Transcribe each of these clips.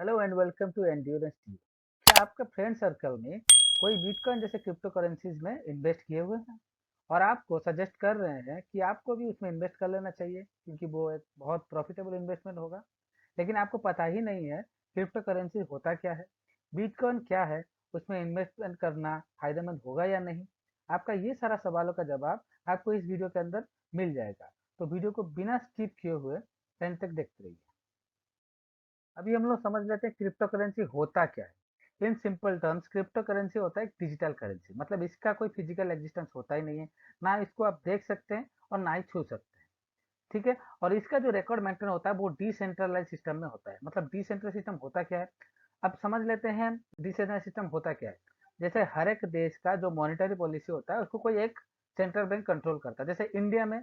Hello and welcome to endurance TV. क्या आपके friend circle में कोई बिटकॉइन जैसे क्रिप्टो करेंसीज में इन्वेस्ट किए हुए हैं और आपको सजेस्ट कर रहे हैं कि आपको भी उसमें इन्वेस्ट कर लेना चाहिए क्योंकि वो एक बहुत प्रॉफिटेबल इन्वेस्टमेंट होगा, लेकिन आपको पता ही नहीं है क्रिप्टो करेंसी होता क्या है, बिटकॉइन क्या है, उसमें इन्वेस्टमेंट करना फायदेमंद होगा या नहीं। आपका ये सारा सवालों का जवाब आपको इस वीडियो के अंदर मिल जाएगा, तो वीडियो को बिना स्किप किए हुए एंड तक देखते रहिए। अभी हम लोग समझ लेते हैं क्रिप्टो करेंसी होता क्या है। In simple terms crypto currency होता है एक डिजिटल करेंसी, मतलब इसका कोई फिजिकल एग्जिस्टेंस होता ही नहीं है। ना इसको आप देख सकते हैं और ना ही छू सकते हैं। ठीक है। और इसका जो रिकॉर्ड मेंटेन होता है वो डिसेंट्रलाइज सिस्टम में होता है। मतलब डिसेंट्रल सिस्टम होता क्या है, अब समझ लेते हैं। डिसेंट्रल सिस्टम होता क्या है, जैसे हर एक देश का जो मॉनेटरी पॉलिसी होता है उसको कोई एक सेंट्रल बैंक कंट्रोल करता है। जैसे इंडिया में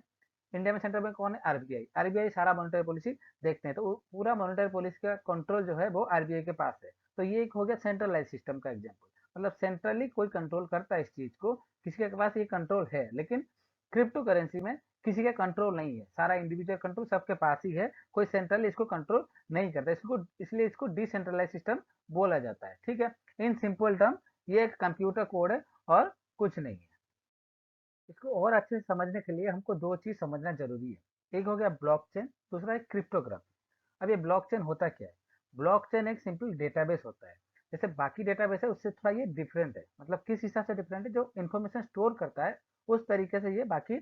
सेंट्रल बैंक कौन है? आरबीआई। आरबीआई सारा मॉनेटरी पॉलिसी देखते हैं, तो पूरा मॉनेटरी पॉलिसी का कंट्रोल जो है वो आरबीआई के पास है। तो ये एक हो गया सेंट्रलाइज सिस्टम का एग्जांपल, मतलब सेंट्रली कोई कंट्रोल करता है इस चीज को, किसी के पास ये कंट्रोल है। लेकिन क्रिप्टो करेंसी में किसी का कंट्रोल नहीं है, सारा इंडिविजुअल कंट्रोल सबके पास ही है, कोई सेंट्रल इसको कंट्रोल नहीं करता इसको, इसलिए इसको डिसेंट्रलाइज सिस्टम बोला जाता है। ठीक है। इन सिंपल टर्म ये एक कंप्यूटर कोड है और कुछ नहीं है। इसको और अच्छे से समझने के लिए हमको दो चीज समझना जरूरी है, एक हो गया ब्लॉकचेन, दूसरा है क्रिप्टोग्राफी। अब ये ब्लॉकचेन होता क्या है? ब्लॉकचेन एक सिंपल डेटाबेस होता है। जैसे बाकी डेटाबेस है उससे थोड़ा ये डिफरेंट है, मतलब किस हिसाब से डिफरेंट है, जो इन्फॉर्मेशन स्टोर करता है उस तरीके से ये बाकी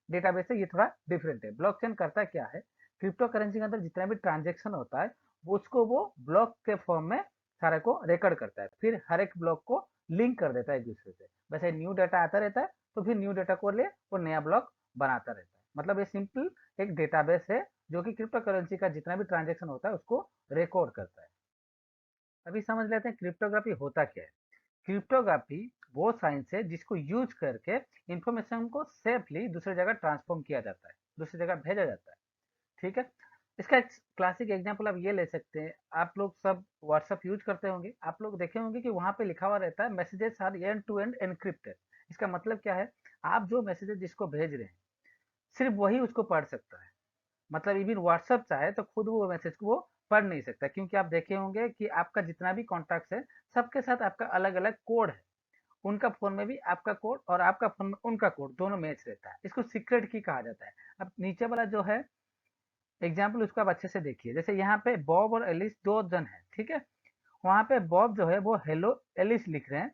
डेटाबेस है ये थोड़ा डिफरेंट है। ब्लॉकचेन करता क्या है, क्रिप्टो करेंसी के अंदर जितना भी ट्रांजेक्शन होता है उसको वो ब्लॉक के फॉर्म में सारे को रिकॉर्ड करता है, फिर हर एक ब्लॉक को लिंक कर देता है एक दूसरे से। वैसे न्यू डाटा आता रहता है, तो फिर न्यू डाटा को ले वो नया ब्लॉक बनाता रहता है। मतलब ये सिंपल एक डेटाबेस है जो कि क्रिप्टो करेंसी का जितना भी ट्रांजेक्शन होता है उसको रिकॉर्ड करता है। अभी समझ लेते हैं क्रिप्टोग्राफी होता क्या है। क्रिप्टोग्राफी वो साइंस है जिसको यूज करके इंफॉर्मेशन को सेफली दूसरी जगह ट्रांसफॉर्म किया जाता है, दूसरी जगह भेजा जाता है। ठीक है। इसका एक क्लासिक एग्जांपल आप ये ले सकते हैं। आप लोग सब व्हाट्सएप यूज करते होंगे, आप लोग देखे होंगे कि वहां पे लिखा हुआ रहता है messages are end to end encrypted. इसका मतलब क्या है, आप जो मैसेजेस जिसको भेज रहे हैं सिर्फ वही उसको पढ़ सकता है। मतलब इवन व्हाट्सएप चाहे तो खुद वो मैसेज को वो पढ़ नहीं सकता, क्योंकि आप देखे होंगे कि आपका जितना भी कॉन्टैक्ट है सबके साथ आपका अलग अलग कोड है। उनका फोन में भी आपका कोड और आपका फोन में उनका कोड दोनों मैच रहता है, इसको सीक्रेट की कहा जाता है। अब नीचे वाला जो है एग्जाम्पल उसको आप अच्छे से देखिए। जैसे यहाँ पे बॉब और एलिस दो जन है, ठीक है। वहां पे बॉब जो है वो हेलो एलिस लिख रहे हैं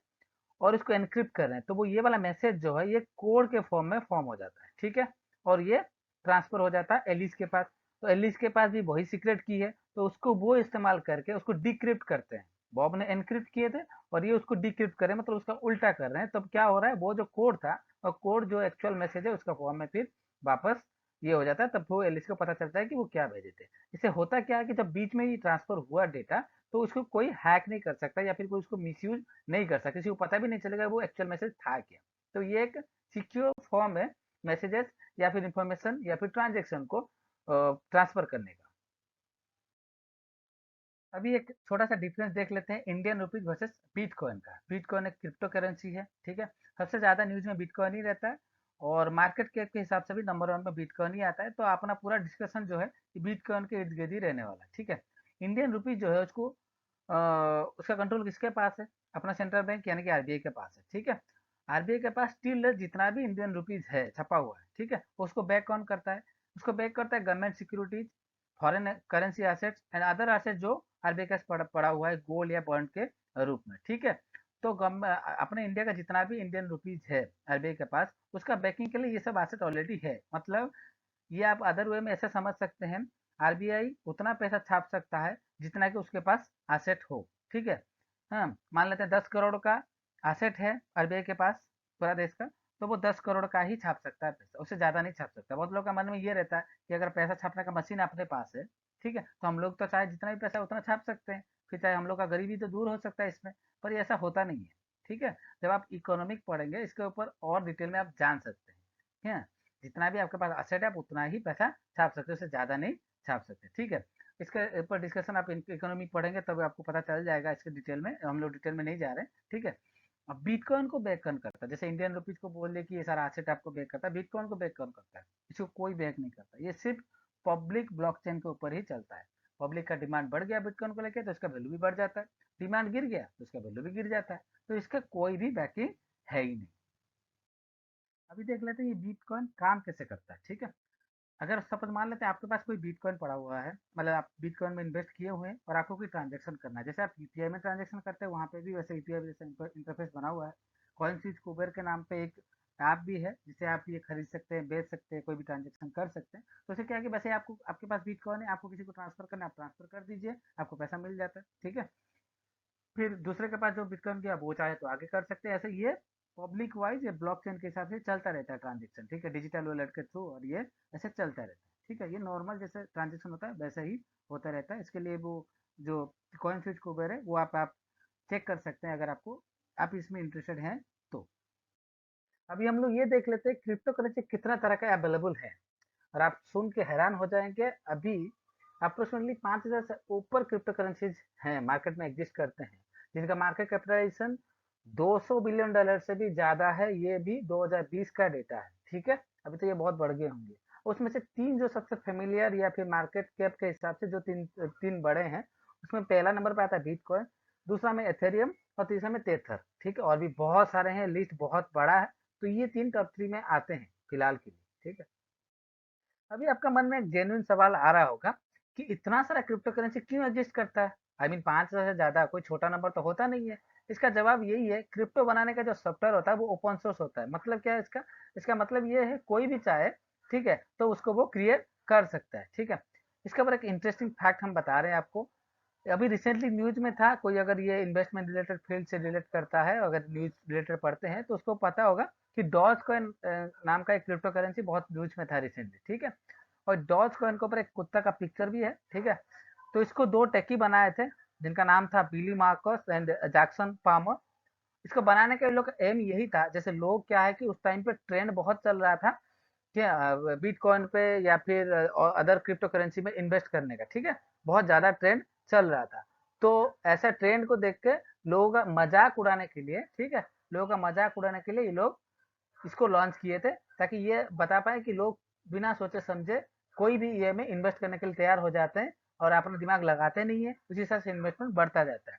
और इसको एनक्रिप्ट कर रहे हैं, तो वो ये वाला मैसेज जो है ये कोड के फॉर्म में फॉर्म हो जाता है। ठीक है। और ये ट्रांसफर हो जाता है एलिस के पास, तो एलिस के पास भी वही सीक्रेट की है, तो उसको वो इस्तेमाल करके उसको डिक्रिप्ट करते हैं। बॉब ने एनक्रिप्ट किए थे और ये उसको डिक्रिप्ट कर रहे हैं, मतलब उसका उल्टा कर रहे हैं। तब क्या हो रहा है, वो जो कोड था और कोड जो एक्चुअल मैसेज है उसका फॉर्म में फिर वापस ये हो जाता है। तब वो एलिस को पता चलता है कि वो क्या भेजे थे। इससे होता क्या है कि जब बीच में ही ट्रांसफर हुआ डेटा, तो उसको कोई हैक नहीं कर सकता या फिर कोई उसको मिसयूज नहीं कर सकता, किसी को पता भी नहीं चलेगा वो एक्चुअल मैसेज था क्या। तो ये एक सिक्योर फॉर्म है मैसेजेस या फिर इंफॉर्मेशन या फिर ट्रांजेक्शन को ट्रांसफर करने का। अभी एक छोटा सा डिफरेंस देख लेते हैं इंडियन रुपीज वर्सेस बिटकॉइन का। बिटकॉइन एक क्रिप्टो करेंसी है, ठीक है। सबसे ज्यादा न्यूज में बिटकॉइन ही रहता है और मार्केट कैप के हिसाब से भी नंबर वन में बिटकॉइन ही आता है। तो अपना पूरा डिस्कशन जो है बिटकॉइन के इर्द गिर्द ही रहने वाला है। ठीक है। इंडियन रुपीज जो है उसको उसका कंट्रोल किसके पास है? अपना सेंट्रल बैंक यानी कि आरबीआई के पास है। ठीक है। आरबीआई के पास स्टिल जितना भी इंडियन रुपीज है छपा हुआ है, ठीक है, उसको बैक कौन करता है? उसको बैक करता है government securities, foreign currency assets and other assets जो आरबीआई के पास पड़ा हुआ है गोल्ड या बॉन्ड के रूप में। ठीक है। तो अपने इंडिया का जितना भी इंडियन रुपीज है आरबीआई के पास, उसका बैकिंग के लिए ये सब एसेट ऑलरेडी है। मतलब ये आप अदर वे में ऐसे समझ सकते हैं, आरबीआई उतना पैसा छाप सकता है जितना कि उसके पास एसेट हो। ठीक है। हाँ, मान लेते हैं 10 करोड़ का एसेट है आरबीआई के पास पूरा देश का, तो वो 10 करोड़ का ही छाप सकता है पैसा, उससे ज्यादा नहीं छाप सकता। बहुत लोगों का मन में ये रहता है कि अगर पैसा छापने का मशीन अपने पास है, ठीक है, तो हम लोग तो चाहे जितना भी पैसा उतना छाप सकते हैं, फिर चाहे हम लोग का गरीबी तो दूर हो सकता है इसमें। पर ये ऐसा होता नहीं है। ठीक है। जब आप इकोनॉमिक पढ़ेंगे इसके ऊपर और डिटेल में आप जान सकते हैं। ठीक है। जितना भी आपके पास असेट है आप उतना ही पैसा छाप सकते हो, उससे ज्यादा नहीं छाप सकते। ठीक है। इसके ऊपर डिस्कशन आप इकोनॉमी पढ़ेंगे तब आपको पता चल जाएगा, इसके डिटेल में हम लोग डिटेल में नहीं जा रहे हैं। ठीक है। अब बिटकॉइन को बैक कौन करता है? जैसे इंडियन रुपीज को बोल कि ये सारा एसेट आपको बैक करता है, बिटकॉइन को बैक कौन करता है? इसको कोई बैक नहीं करता, ये सिर्फ पब्लिक ब्लॉकचेन के ऊपर ही चलता है। पब्लिक का डिमांड बढ़ गया बिटकॉइन को लेके तो इसका वैल्यू भी बढ़ जाता है, डिमांड गिर गया तो इसका वैल्यू भी गिर जाता है। तो इसका कोई भी बैकिंग है ही नहीं। अभी देख लेते हैं ये बिटकॉइन काम कैसे करता है। ठीक है, अगर सपोज मान लेते हैं आपके पास कोई बिटकॉइन पड़ा हुआ है, मतलब आप बिटकॉइन में इन्वेस्ट किए हुए हैं और आपको कोई ट्रांजेक्शन करना है, जैसे आप यूपीआई में ट्रांजेक्शन करते हैं वहाँ पे भी वैसे यूपीआई जैसे इंटरफेस बना हुआ है। कॉइन स्विच कुबेर के नाम पे एक ऐप भी है जिसे आप ये खरीद सकते हैं, बेच सकते हैं, कोई भी ट्रांजेक्शन कर सकते हैं। तो उसे क्या है कि वैसे आपको आपके पास बिटकॉइन है, आपको किसी को ट्रांसफर करना है, आप ट्रांसफर कर दीजिए, आपको पैसा मिल जाता है। ठीक है, फिर दूसरे के पास जो बिटकॉइन किया वो चाहे तो आगे कर सकते हैं। ऐसे ये पब्लिक वाइज ये ब्लॉकचेन के हिसाब से चलता रहता है ट्रांजेक्शन। ठीक है, डिजिटल वॉलेट के थ्रू, और ये ऐसे चलता रहता है। ठीक है, ये नॉर्मल जैसे ट्रांजेक्शन होता है वैसे ही होता रहता है। इसके लिए वो जो कॉइन स्विच कुबेर है वो आप चेक कर सकते हैं अगर आपको आप इसमें इंटरेस्टेड हैं तो। अभी हम लोग ये देख लेते हैं क्रिप्टो करेंसी कितना तरह का अवेलेबल है, और आप सुन के हैरान हो जाएंगे। अभी अप्रोक्सीमेटली 5,000 से ऊपर क्रिप्टो करेंसीज हैं, मार्केट में एग्जिस्ट करते हैं, जिनका मार्केट कैपिटलाइजेशन 200 बिलियन डॉलर से भी ज्यादा है। ये भी 2020 का डेटा है। ठीक है, अभी तो ये बहुत बढ़ गए होंगे। उसमें से तीन जो सबसे फेमिलियर या फिर मार्केट कैप के हिसाब से जो तीन तीन बड़े हैं, उसमें पहला नंबर पे आता है बिटकॉइन, दूसरा में एथेरियम, और तीसरा में तेथर। ठीक है, और भी बहुत सारे हैं, लिस्ट बहुत बड़ा है। तो ये तीन टॉप थ्री में आते हैं फिलहाल के लिए। ठीक है, अभी आपका मन में एक जेन्युइन सवाल आ रहा होगा कि इतना सारा क्रिप्टो करेंसी क्यों एग्जिस्ट करता है। आई मीन 5,000 से ज्यादा कोई छोटा नंबर तो होता नहीं है। इसका जवाब यही है, क्रिप्टो बनाने का जो सॉफ्टवेयर होता है वो ओपन सोर्स होता है। मतलब क्या है इसका, इसका मतलब ये है कोई भी चाहे, ठीक है, तो उसको वो क्रिएट कर सकता है। ठीक है, इसके ऊपर एक इंटरेस्टिंग फैक्ट हम बता रहे हैं आपको। अभी रिसेंटली न्यूज में था, कोई अगर ये इन्वेस्टमेंट रिलेटेड फील्ड से रिलेट करता है, अगर न्यूज रिलेटेड पढ़ते हैं तो उसको पता होगा कि डॉज कॉइन नाम का एक क्रिप्टो करेंसी बहुत न्यूज में था रिसेंटली। ठीक है, और डॉज कॉइन के ऊपर एक कुत्ता का पिक्चर भी है। ठीक है, तो इसको दो टेकी बनाए थे जिनका नाम था बिली मार्कस एंड जैक्सन पामर। इसको बनाने का लोग एम यही था, जैसे लोग क्या है कि उस टाइम पे ट्रेंड बहुत चल रहा था क्या, बिटकॉइन पे या फिर अदर क्रिप्टो करेंसी में इन्वेस्ट करने का। ठीक है, बहुत ज्यादा ट्रेंड चल रहा था। तो ऐसा ट्रेंड को देख के लोगों का मजाक उड़ाने के लिए, ठीक है, लोगों का मजाक उड़ाने के लिए ये लोग इसको लॉन्च किए थे, ताकि ये बता पाए कि लोग बिना सोचे समझे कोई भी ये में इन्वेस्ट करने के लिए तैयार हो जाते हैं, और अपना दिमाग लगाते नहीं है, उसी हिसाब से इन्वेस्टमेंट बढ़ता जाता है।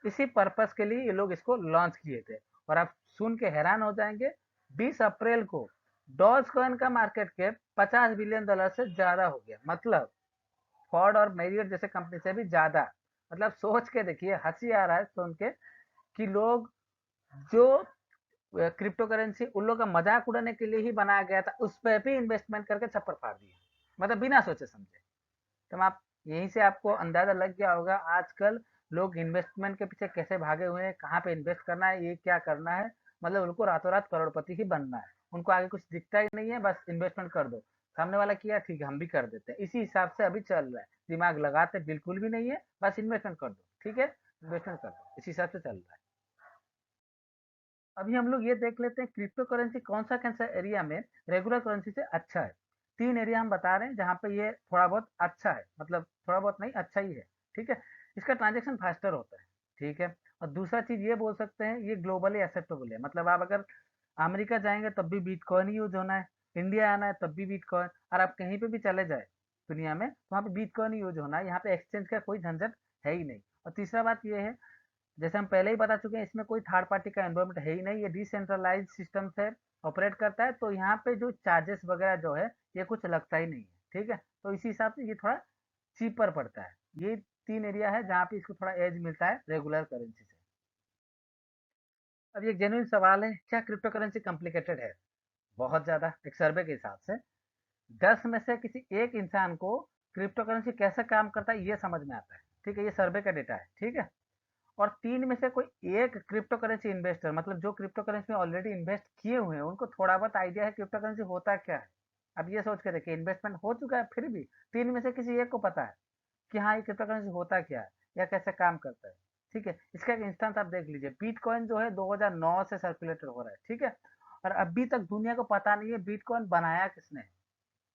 इसी पर्पस के लिए ये लोग इसको लॉन्च किए थे। और आप सुन के हैरान हो जाएंगे, 20 अप्रैल को डॉज कॉइन का मार्केट कैप 50 बिलियन डॉलर से ज्यादा हो गया। मतलब फॉर्ड और मेरियट जैसे कंपनी से भी ज्यादा। मतलब सोच के देखिए, हंसी आ रहा है सुन के कि लोग जो क्रिप्टो करेंसी उन लोगों का मजाक उड़ाने के लिए ही बनाया गया था, उस पर भी इन्वेस्टमेंट करके छप्पर फाड़ दिए, मतलब बिना सोचे समझे। तो आप यहीं से आपको अंदाजा लग गया होगा आजकल लोग इन्वेस्टमेंट के पीछे कैसे भागे हुए हैं, कहाँ पे इन्वेस्ट करना है, ये क्या करना है। मतलब उनको रातों रात करोड़पति ही बनना है, उनको आगे कुछ दिखता ही नहीं है, बस इन्वेस्टमेंट कर दो। सामने वाला किया ठीक है हम भी कर देते हैं, इसी हिसाब से अभी चल रहा है। दिमाग लगाते बिल्कुल भी नहीं है, बस इन्वेस्टमेंट कर दो, ठीक है, इन्वेस्टमेंट कर दो, इसी हिसाब से चल रहा है। अभी हम लोग ये देख लेते हैं क्रिप्टो करेंसी कौन सा एरिया में रेगुलर करेंसी से अच्छा है। तीन एरिया हम बता रहे हैं जहाँ पे ये थोड़ा बहुत अच्छा है, मतलब थोड़ा बहुत नहीं, अच्छा ही है। ठीक है, इसका ट्रांजेक्शन फास्टर होता है। ठीक है, और दूसरा चीज ये बोल सकते हैं ये ग्लोबली एक्सेप्टेबल है। मतलब आप अगर अमेरिका जाएंगे तब भी बिटकॉइन ही यूज होना है, इंडिया आना है तब भी बिटकॉइन, और आप कहीं पे भी चले जाए दुनिया में तो वहाँ पे बिटकॉइन ही यूज होना है। यहाँ पे एक्सचेंज का कोई झंझट है ही नहीं। और तीसरा बात ये है, जैसे हम पहले ही बता चुके हैं, इसमें कोई थर्ड पार्टी का एनवायरमेंट है ही नहीं, ये डिसेंट्रलाइज सिस्टम से ऑपरेट करता है। तो यहाँ पे जो चार्जेस वगैरह जो है ये कुछ लगता ही नहीं है। ठीक है, तो इसी हिसाब से ये थोड़ा चीपर पड़ता है। ये तीन एरिया है जहाँ पे इसको थोड़ा एज मिलता है रेगुलर करेंसी से। अब ये जेन्युइन सवाल है, क्या क्रिप्टो करेंसी कॉम्प्लिकेटेड है? बहुत ज्यादा। एक सर्वे के हिसाब से 10 में से किसी एक इंसान को क्रिप्टो करेंसी कैसे काम करता है ये समझ में आता है। ठीक है, ये सर्वे का डेटा है। ठीक है, और तीन में से कोई एक क्रिप्टो करेंसी इन्वेस्टर, मतलब जो क्रिप्टो करेंसी में ऑलरेडी इन्वेस्ट किए हुए हैं, उनको थोड़ा बहुत आइडिया है क्रिप्टो करेंसी होता क्या है। अब ये सोच के देखिए, इन्वेस्टमेंट हो चुका है फिर भी तीन में से किसी एक को पता है कि हाँ ये क्रिप्टो करेंसी होता क्या है या कैसे काम करता है। ठीक है, इसका एक इंस्टेंस आप देख लीजिए, बिटकॉइन जो है 2009 से सर्कुलेटेड हो रहा है। ठीक है, और अभी तक दुनिया को पता नहीं है बिटकॉइन बनाया किसने है।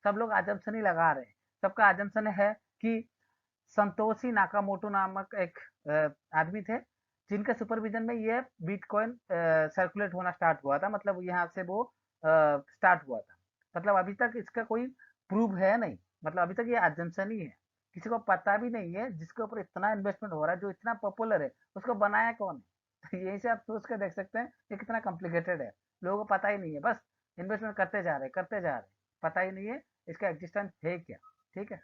सब लोग आजमसन ही लगा रहे हैं। सबका आजमसन है कि संतोषी नाकामोटो नामक एक आदमी थे, जिनके सुपरविजन में ये बिटकॉइन सर्कुलेट होना स्टार्ट हुआ था। मतलब यहाँ से वो स्टार्ट हुआ था। मतलब अभी तक इसका कोई प्रूफ है नहीं, मतलब अभी तक ये एजम्पशन ही है। किसी को पता भी नहीं है, जिसके ऊपर इतना इन्वेस्टमेंट हो रहा है, जो इतना पॉपुलर है, उसको बनाया कौन है? तो यहीं से आप सोच कर देख सकते हैं ये कितना कॉम्प्लिकेटेड है। लोगों को पता ही नहीं है, बस इन्वेस्टमेंट करते जा रहे हैं, करते जा रहे हैं, पता ही नहीं है इसका एग्जिस्टेंस है क्या। ठीक है।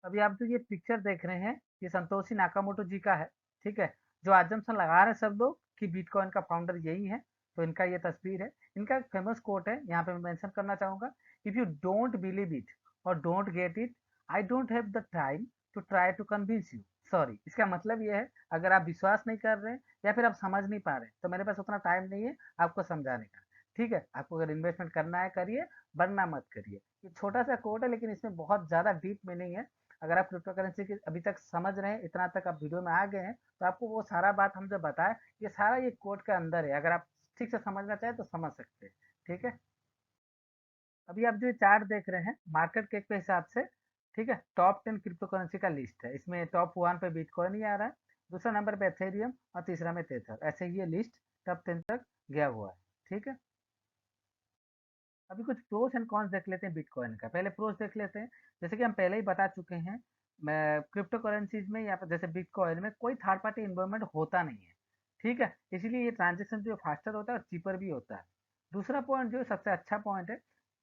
अभी आप जो ये पिक्चर देख रहे हैं, ये संतोषी नाकामोटो जी का है। ठीक है। जो अजम्पशन लगा रहे हैं सब लोग कि बिटकॉइन का फाउंडर यही है, तो इनका ये तस्वीर है। इनका एक फेमस कोट है, यहाँ पे मैं मेंशन करना चाहूंगा। If you don't believe it और don't get it, I don't have the time to try to convince you. Sorry, इसका मतलब ये है, अगर आप विश्वास नहीं कर रहे हैं या फिर आप समझ नहीं पा रहे, तो मेरे पास उतना टाइम नहीं है आपको समझाने का। ठीक है, आपको अगर इन्वेस्टमेंट करना है करिए, वरना मत करिए। ये छोटा सा कोट है, लेकिन इसमें बहुत ज्यादा डीप मीनिंग है। अगर आप क्रिप्टो करेंसी की अभी तक समझ रहे हैं, इतना तक आप वीडियो में आ गए हैं, तो आपको वो सारा बात हम जो बताए, ये सारा ये कोड के अंदर है। अगर आप ठीक से समझना चाहें तो समझ सकते हैं। ठीक है। अभी आप जो चार्ट देख रहे हैं मार्केट कैप के हिसाब से, ठीक है, टॉप 10 क्रिप्टो करेंसी का लिस्ट है। इसमें टॉप 1 पे बिटकॉइन ही आ रहा है, दूसरा नंबर पे एथेरियम और तीसरा में तेथर। ऐसे ही ये लिस्ट टॉप 10 तक गया हुआ है। ठीक है। अभी कुछ प्रोस एंड कॉन्स देख लेते हैं बिटकॉइन का। पहले प्रोस देख लेते हैं। जैसे कि हम पहले ही बता चुके हैं, मैं क्रिप्टो करेंसीज में या फिर जैसे बिटकॉइन में कोई थर्ड पार्टी इन्वॉल्वमेंट होता नहीं है। ठीक है, इसीलिए ये ट्रांजेक्शन जो फास्टर होता है और चीपर भी होता है। दूसरा पॉइंट जो सबसे अच्छा पॉइंट है,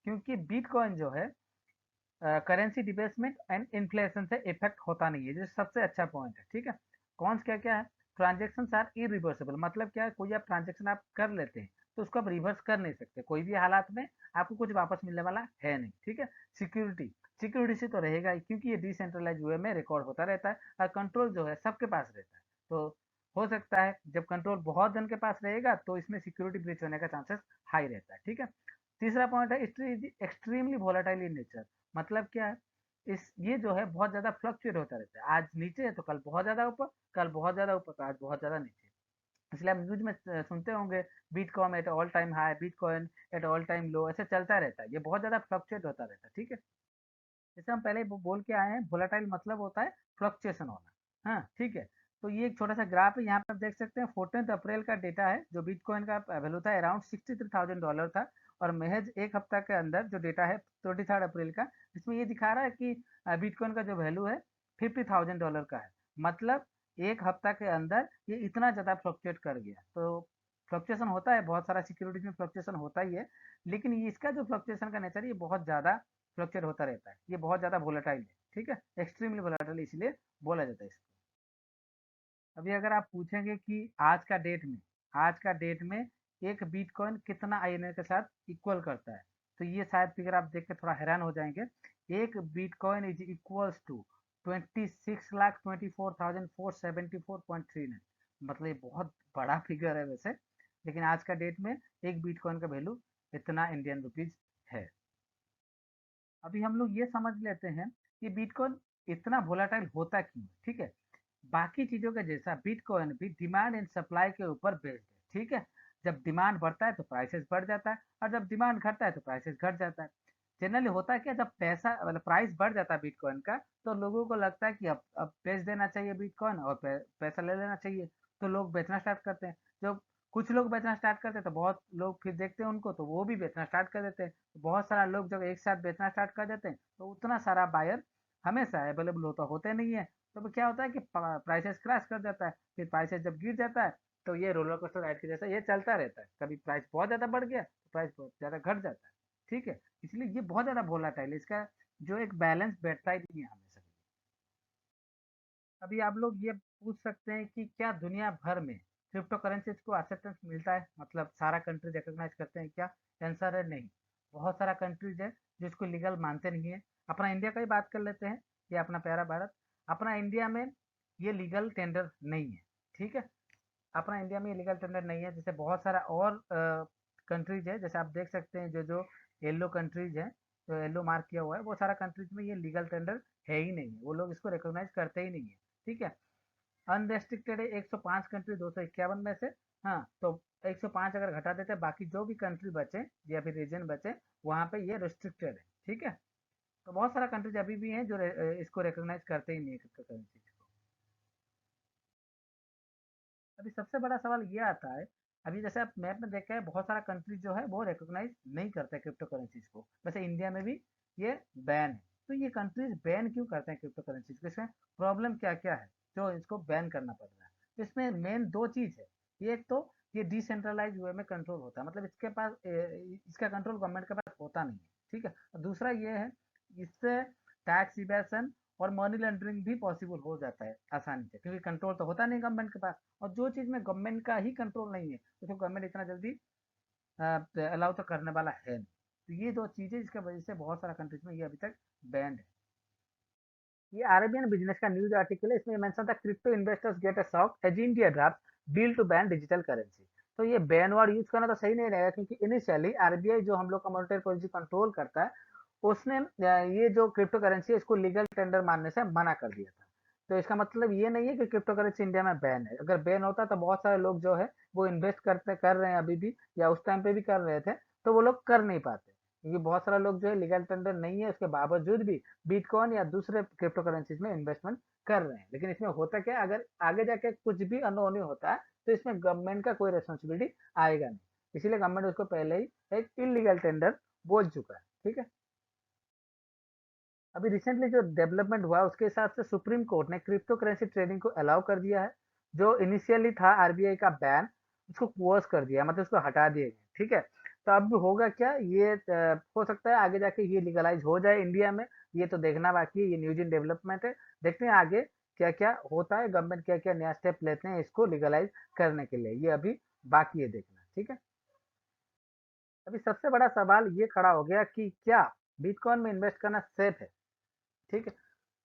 क्योंकि बिटकॉइन जो है करेंसी डिबेसमेंट एंड इन्फ्लेशन से इफेक्ट होता नहीं है, जो सबसे अच्छा पॉइंट है। ठीक है। कॉन्स क्या क्या है? ट्रांजेक्शन आर इरिवर्सिबल, मतलब क्या है, कोई आप ट्रांजेक्शन आप कर लेते हैं तो उसको आप रिवर्स कर नहीं सकते कोई भी हालात में, आपको कुछ वापस मिलने वाला है नहीं। ठीक है। सिक्योरिटी, सिक्योरिटी से तो रहेगा ही, क्योंकि ये डिसेंट्रलाइज वे में रिकॉर्ड होता रहता है और कंट्रोल जो है सबके पास रहता है। तो हो सकता है जब कंट्रोल बहुत जन के पास रहेगा तो इसमें सिक्योरिटी ब्रीच होने का चांसेस हाई रहता है। ठीक है। तीसरा पॉइंट है एक्सट्रीमली वोलेटाइल इन नेचर। मतलब क्या है, इस ये जो है बहुत ज्यादा फ्लक्चुएट होता रहता है। आज नीचे है तो कल बहुत ज्यादा ऊपर, कल बहुत ज्यादा ऊपर तो आज बहुत ज्यादा नीचे। इसलिए आप न्यूज में सुनते होंगे, bitcoin at all time high, bitcoin at all time low, ऐसे चलता रहता है। ये बहुत ज्यादा फ्लक्चुएट होता रहता है। ठीक है। जैसे हम पहले बोल के आए हैं, वोलेटाइल मतलब होता है फ्लक्चुएशन होना। हाँ, ठीक है। तो ये एक छोटा सा ग्राफ है, यहाँ पे आप देख सकते हैं 14 अप्रैल का डेटा है। जो बिटकॉइन का वैल्यू था अराउंड $63,000 था, और महज एक हफ्ता के अंदर जो डेटा है 23 अप्रैल का, इसमें ये दिखा रहा है कि बिटकॉइन का जो वैल्यू है $50,000 का है। मतलब एक हफ्ता के अंदर ये इतना ज्यादा फ्लक्चुएट कर गया। तो फ्लक्चुएशन होता है, बहुत सारा सिक्योरिटीज में फ्लक्चुएशन होता ही है, लेकिन इसका जो फ्लक्चुएशन का नेचर है, ये बहुत ज्यादा फ्लक्चुएट होता रहता है। ये बहुत ज्यादा वोलेटाइल है। ठीक है, एक्सट्रीमली वोलेटाइल इसलिए बोला जाता है इसको। अभी अगर आप पूछेंगे कि आज का डेट में एक बिटकॉइन कितना आईएनआर के साथ इक्वल करता है, तो ये शायद फिगर आप देख के थोड़ा हैरान हो जाएंगे। एक बिटकॉइन इज इक्वल्स टू 26,24,474.39। मतलब ये बहुत बड़ा फिगर है वैसे, लेकिन आज का डेट में एक बिटकॉइन का वैल्यू इतना इंडियन रुपीज है। अभी हम लोग ये समझ लेते हैं कि बिटकॉइन इतना वोलाटाइल होता क्यों है। ठीक है। बाकी चीजों का जैसा बिटकॉइन भी डिमांड एंड सप्लाई के ऊपर बेस्ड है। ठीक है। जब डिमांड बढ़ता है तो प्राइसेस बढ़ जाता है, और जब डिमांड घटता है तो प्राइसेस घट जाता है। जनरली होता है क्या, जब पैसा मतलब प्राइस बढ़ जाता है बिटकॉइन का, तो लोगों को लगता है कि अब बेच देना चाहिए बिटकॉइन और पैसा ले लेना चाहिए। तो लोग बेचना स्टार्ट करते हैं। जब कुछ लोग बेचना स्टार्ट करते हैं तो बहुत लोग फिर देखते हैं उनको, तो वो भी बेचना स्टार्ट कर देते हैं। तो बहुत सारा लोग जब एक साथ बेचना स्टार्ट कर देते हैं, तो उतना सारा बायर हमेशा अवेलेबल होता होते नहीं है। तो फिर क्या होता है कि प्राइसेस क्रैश कर जाता है। फिर प्राइसेस जब गिर जाता है, तो ये रोलर कोस्टर राइड के जैसा ये चलता रहता है। कभी प्राइस बहुत ज्यादा बढ़ गया तो प्राइस बहुत ज्यादा घट जाता है। ठीक है। इसलिए ये बहुत ज्यादा वोलाटाइल है, इसका जो एक बैलेंस बैठता ही नहीं है हमेशा। अभी आप लोग ये पूछ सकते हैं कि क्या दुनिया भर में क्रिप्टो करेंसीज को एक्सेप्टेंस मिलता है, मतलब सारा कंट्री रिकॉग्नाइज करते हैं क्या? आंसर है नहीं। बहुत सारा कंट्रीज है जो इसको लीगल मानते नहीं है। अपना इंडिया का ही बात कर लेते हैं, ये अपना प्यारा भारत। अपना इंडिया में ये लीगल टेंडर नहीं है। ठीक है। अपना इंडिया में ये लीगल टेंडर नहीं है। जैसे बहुत सारा और कंट्रीज है, जैसे आप देख सकते हैं जो जो येलो कंट्रीज है, जो येलो मार्क किया हुआ है, वो सारा कंट्रीज में ये लीगल टेंडर है ही नहीं है। वो लोग इसको रिकॉग्नाइज करते ही नहीं है। ठीक है। अनरेस्ट्रिक्टेड है 105 कंट्री 251 में से। हाँ, तो 105 अगर घटा देते हैं, बाकी जो भी कंट्री बचे या फिर रीजन बचे, वहां पे ये रिस्ट्रिक्टेड है। ठीक है। तो बहुत सारा कंट्रीज अभी भी हैं जो इसको रिकॉग्नाइज करते ही नहीं है क्रिप्टो करेंसी को। अभी सबसे बड़ा सवाल ये आता है, अभी जैसे आप मैप में देखा है, बहुत सारा कंट्री जो है वो रिकॉग्नाइज नहीं करते क्रिप्टो करेंसीज को। वैसे इंडिया में भी ये बैन है। तो ये कंट्रीज बैन क्यों करते हैं क्रिप्टो करेंसीज को, इसमें प्रॉब्लम क्या क्या है जो इसको बैन करना पड़ रहा है? तो इसमें मेन दो चीज है। ये एक तो ये डिसेंट्रलाइज वे में कंट्रोल होता है, मतलब इसके पास इसका कंट्रोल गवर्नमेंट के पास होता नहीं है, ठीक है। और दूसरा ये है, इससे टैक्स इवेशन और मनी लॉन्ड्रिंग भी पॉसिबल हो जाता है आसानी से, क्योंकि कंट्रोल तो होता नहीं गवर्नमेंट के पास। और जो चीज में गवर्नमेंट का ही कंट्रोल नहीं है उसको गवर्नमेंट इतना जल्दी अलाउ तो करने वाला है नहीं। तो ये दो चीजें जिसकी वजह से बहुत सारा कंट्रीज में ये अभी तक बैंड है। ये अरेबियन बिजनेस का न्यूज आर्टिकल है, इसमें मेंशन था crypto investors get a shock as India draft bill to ban digital currency. तो ये बैन वर्ड यूज करना तो सही नहीं रहेगा, क्योंकि इनिशियली आरबीआई जो हम लोग का मॉनेटरी पॉलिसी कंट्रोल करता है उसने ये जो क्रिप्टो करेंसी है इसको लीगल टेंडर मानने से मना कर दिया था। तो इसका मतलब ये नहीं है कि क्रिप्टो करेंसी इंडिया में बैन है। अगर बैन होता तो बहुत सारे लोग जो है वो इन्वेस्ट करते कर रहे हैं अभी भी, या उस टाइम पे भी कर रहे थे, तो वो लोग कर नहीं पाते, क्योंकि बहुत सारा लोग जो है लीगल टेंडर नहीं है उसके बावजूद भी बिटकॉइन या दूसरे क्रिप्टो करेंसीज में इन्वेस्टमेंट कर रहे हैं। लेकिन इसमें होता क्या है, अगर आगे जाके कुछ भी अनहोनी होता है तो इसमें गवर्नमेंट का कोई रिस्पॉन्सिबिलिटी आएगा नहीं, इसीलिए गवर्नमेंट उसको पहले ही एक इलीगल टेंडर बोल चुका है, ठीक है। अभी रिसेंटली जो डेवलपमेंट हुआ उसके हिसाब से सुप्रीम कोर्ट ने क्रिप्टो करेंसी ट्रेडिंग को अलाउ कर दिया है। जो इनिशियली था आरबीआई का बैन, उसको क्लोज कर दिया, मतलब उसको हटा दिए गए, ठीक है। तो अब होगा क्या, ये हो सकता है आगे जाके ये लीगलाइज हो जाए इंडिया में। ये तो देखना बाकी है, ये न्यूज इन डेवलपमेंट है। देखते हैं आगे क्या क्या होता है, गवर्नमेंट क्या क्या नया स्टेप लेते हैं इसको लीगलाइज करने के लिए, ये अभी बाकी है देखना, ठीक है। अभी सबसे बड़ा सवाल ये खड़ा हो गया कि क्या बिटकॉइन में इन्वेस्ट करना सेफ है, ठीक है।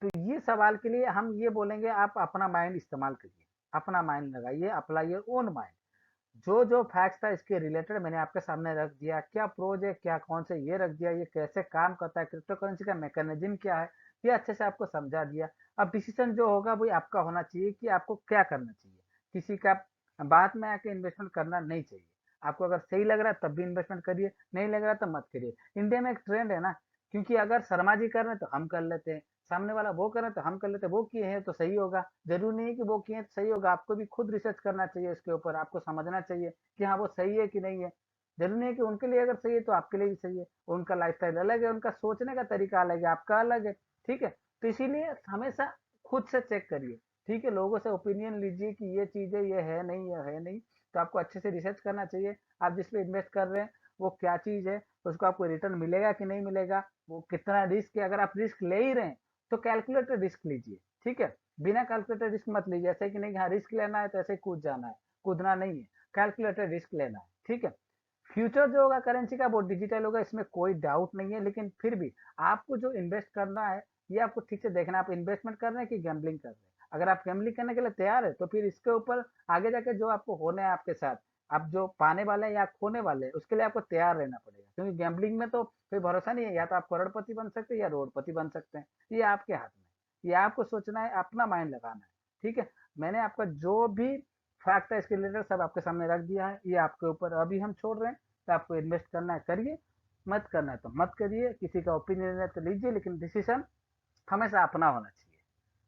तो ये सवाल के लिए हम ये बोलेंगे, आप अपना माइंड इस्तेमाल करिए, अपना माइंड लगाइए, अप्लाई योर ओन माइंड। जो जो फैक्ट्स था इसके रिलेटेड मैंने आपके सामने रख दिया, क्या प्रोज है क्या कौन से ये रख दिया, ये कैसे काम करता है, क्रिप्टो करेंसी का मैकेनिज्म क्या है, ये अच्छे से आपको समझा दिया। अब डिसीजन जो होगा वो आपका होना चाहिए कि आपको क्या करना चाहिए। किसी का बात में आके इन्वेस्टमेंट करना नहीं चाहिए। आपको अगर सही लग रहा है तब भी इन्वेस्टमेंट करिए, नहीं लग रहा तो मत करिए। इंडिया में एक ट्रेंड है ना, क्योंकि अगर शर्मा जी कर रहे हैं तो हम कर लेते हैं, सामने वाला वो कर रहे हैं तो हम कर लेते हैं, वो किए हैं तो सही होगा। जरूरी नहीं है कि वो किए हैं तो सही होगा, आपको भी खुद रिसर्च करना चाहिए इसके ऊपर, आपको समझना चाहिए कि हाँ वो सही है कि नहीं है। जरूरी नहीं है कि उनके लिए अगर सही है तो आपके लिए भी सही है। उनका लाइफस्टाइल अलग है, उनका सोचने का तरीका अलग है, आपका अलग है, ठीक है। तो इसीलिए हमेशा खुद से चेक करिए, ठीक है। लोगों से ओपिनियन लीजिए कि ये चीजें ये है नहीं, ये है नहीं। तो आपको अच्छे से रिसर्च करना चाहिए, आप जिस पे इन्वेस्ट कर रहे हैं वो क्या चीज है, उसको आपको रिटर्न मिलेगा कि नहीं मिलेगा, वो कितना रिस्क है। अगर आप रिस्क ले ही रहे हैं तो कैलकुलेटेड रिस्क लीजिए, ठीक है। बिना कैलकुलेटेड रिस्क मत लीजिए, ऐसे कि नहीं हाँ रिस्क लेना है तो ऐसे ही कूद जाना है, कूदना नहीं है, कैलकुलेटेड रिस्क लेना है, ठीक है। फ्यूचर जो होगा करेंसी का वो डिजिटल होगा, इसमें कोई डाउट नहीं है। लेकिन फिर भी आपको जो इन्वेस्ट करना है ये आपको ठीक से देखना है, आप इन्वेस्टमेंट कर रहे हैं कि गैम्बलिंग कर रहे हैं। अगर आप गैम्बलिंग करने के लिए तैयार है तो फिर इसके ऊपर आगे जाके जो आपको होना है आपके साथ, आप जो पाने वाले हैं या खोने वाले हैं, उसके लिए आपको तैयार रहना पड़ेगा। क्योंकि गैम्बलिंग में तो कोई भरोसा नहीं है, या तो आप करोड़पति बन सकते हैं या रोडपति बन सकते हैं, ये आपके हाथ में। ये आपको सोचना है, अपना माइंड लगाना है, ठीक है। मैंने आपका जो भी फैक्ट है इसके रिलेटेड सब आपके सामने रख दिया है, ये आपके ऊपर अभी हम छोड़ रहे हैं। तो आपको इन्वेस्ट करना है करिए, मत करना है तो मत करिए। किसी का ओपिनियन है तो लीजिए, लेकिन डिसीजन हमेशा अपना होना चाहिए।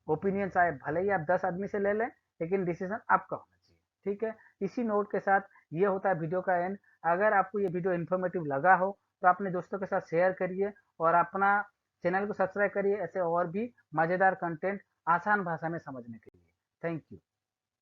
ओपिनियन चाहे भले ही आप 10 आदमी से ले लें, लेकिन डिसीजन आपका होना चाहिए, ठीक है। इसी नोट के साथ ये होता है वीडियो का एंड। अगर आपको ये वीडियो इन्फॉर्मेटिव लगा हो तो अपने दोस्तों के साथ शेयर करिए और अपना चैनल को सब्सक्राइब करिए, ऐसे और भी मजेदार कंटेंट आसान भाषा में समझने के लिए। Thank you.